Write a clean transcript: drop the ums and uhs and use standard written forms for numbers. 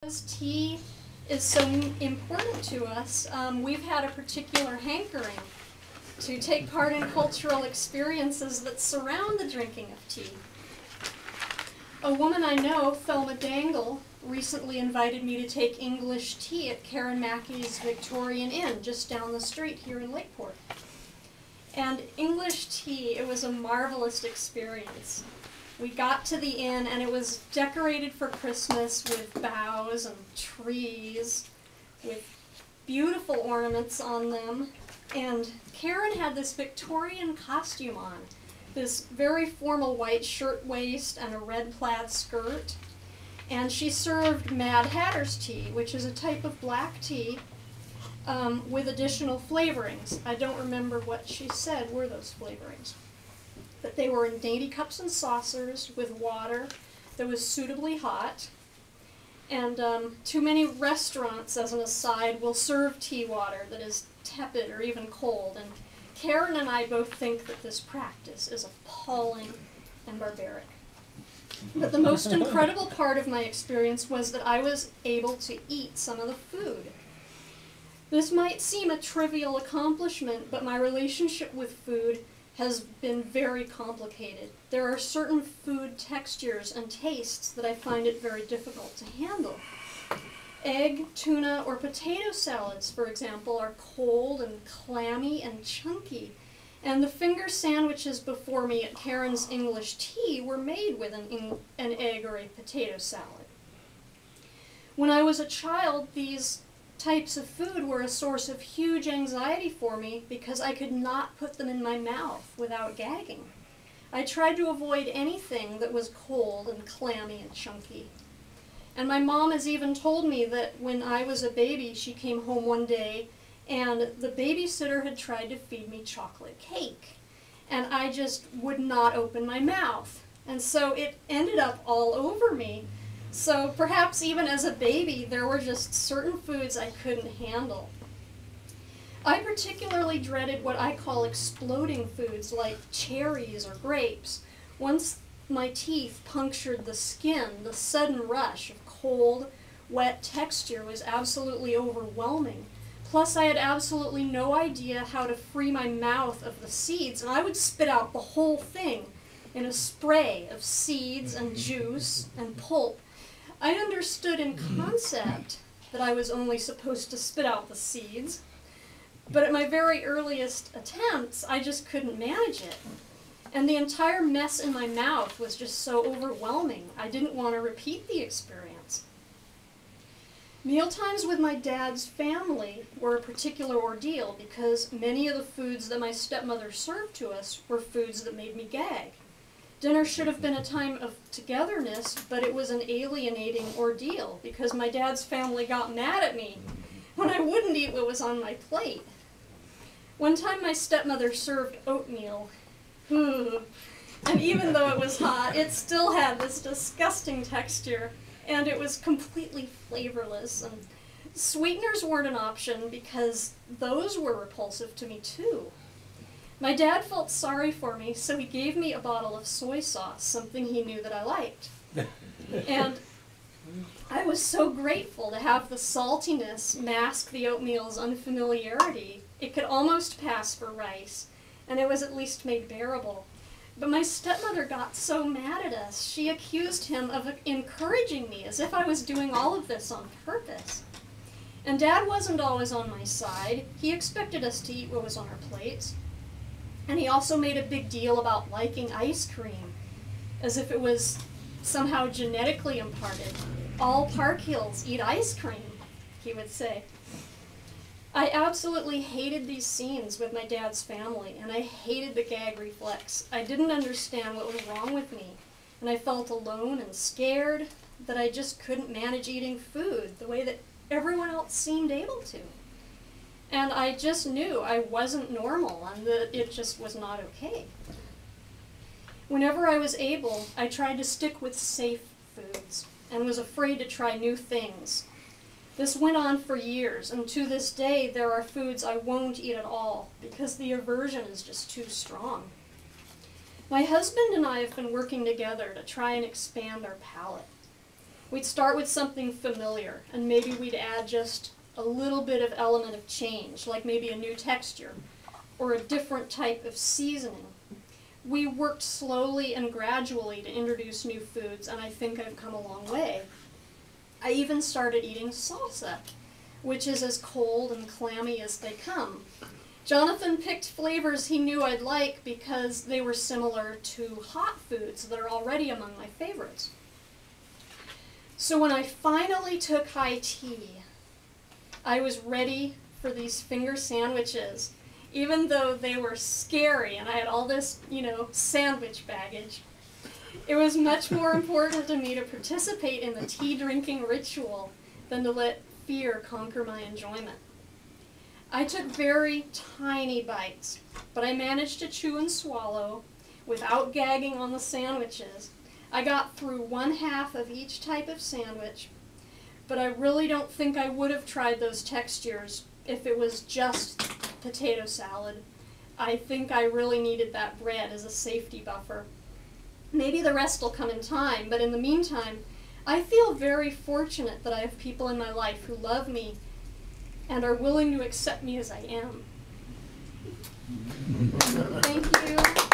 Because tea is so important to us, we've had a particular hankering to take part in cultural experiences that surround the drinking of tea. A woman I know, Thelma Dangle, recently invited me to take English tea at Karen Mackey's Victorian Inn just down the street here in Lakeport. And English tea, it was a marvelous experience. We got to the inn and it was decorated for Christmas with boughs and trees with beautiful ornaments on them. And Karen had this Victorian costume on, this very formal white shirtwaist and a red plaid skirt. And she served Mad Hatter's tea, which is a type of black tea with additional flavorings. I don't remember what she said were those flavorings. But they were in dainty cups and saucers with water that was suitably hot. And too many restaurants, as an aside, will serve tea water that is tepid or even cold. And Karen and I both think that this practice is appalling and barbaric. But the most incredible part of my experience was that I was able to eat some of the food. This might seem a trivial accomplishment, but my relationship with food has been very complicated. There are certain food textures and tastes that I find it very difficult to handle. Egg, tuna, or potato salads, for example, are cold and clammy and chunky. And the finger sandwiches before me at Karen's English Tea were made with an egg or a potato salad. When I was a child, these types of food were a source of huge anxiety for me because I could not put them in my mouth without gagging. I tried to avoid anything that was cold and clammy and chunky. And my mom has even told me that when I was a baby, she came home one day and the babysitter had tried to feed me chocolate cake. And I just would not open my mouth. And so it ended up all over me. So perhaps even as a baby, there were just certain foods I couldn't handle. I particularly dreaded what I call exploding foods like cherries or grapes. Once my teeth punctured the skin, the sudden rush of cold, wet texture was absolutely overwhelming. Plus, I had absolutely no idea how to free my mouth of the seeds, and I would spit out the whole thing in a spray of seeds and juice and pulp. I understood in concept that I was only supposed to spit out the seeds, but at my very earliest attempts, I just couldn't manage it. And the entire mess in my mouth was just so overwhelming. I didn't want to repeat the experience. Mealtimes with my dad's family were a particular ordeal because many of the foods that my stepmother served to us were foods that made me gag. Dinner should have been a time of togetherness, but it was an alienating ordeal because my dad's family got mad at me when I wouldn't eat what was on my plate. One time my stepmother served oatmeal, and even though it was hot, it still had this disgusting texture, and it was completely flavorless. And sweeteners weren't an option because those were repulsive to me too. My dad felt sorry for me, so he gave me a bottle of soy sauce, something he knew that I liked. And I was so grateful to have the saltiness mask the oatmeal's unfamiliarity. It could almost pass for rice, and it was at least made bearable. But my stepmother got so mad at us, she accused him of encouraging me, as if I was doing all of this on purpose. And Dad wasn't always on my side. He expected us to eat what was on our plates. And he also made a big deal about liking ice cream, as if it was somehow genetically imparted. All Parkhills eat ice cream, he would say. I absolutely hated these scenes with my dad's family, and I hated the gag reflex. I didn't understand what was wrong with me, and I felt alone and scared that I just couldn't manage eating food the way that everyone else seemed able to. And I just knew I wasn't normal and that it just was not okay. Whenever I was able, I tried to stick with safe foods and was afraid to try new things. This went on for years, and to this day there are foods I won't eat at all because the aversion is just too strong. My husband and I have been working together to try and expand our palate. We'd start with something familiar, and maybe we'd add just a little bit of element of change, like maybe a new texture, or a different type of seasoning. We worked slowly and gradually to introduce new foods, and I think I've come a long way. I even started eating salsa, which is as cold and clammy as they come. Jonathan picked flavors he knew I'd like because they were similar to hot foods that are already among my favorites. So when I finally took high tea, I was ready for these finger sandwiches, even though they were scary and I had all this, sandwich baggage. It was much more important to me to participate in the tea drinking ritual than to let fear conquer my enjoyment. I took very tiny bites, but I managed to chew and swallow without gagging on the sandwiches. I got through 1/2 of each type of sandwich, but I really don't think I would have tried those textures if it was just potato salad. I think I really needed that bread as a safety buffer. Maybe the rest will come in time, but in the meantime, I feel very fortunate that I have people in my life who love me and are willing to accept me as I am. Thank you.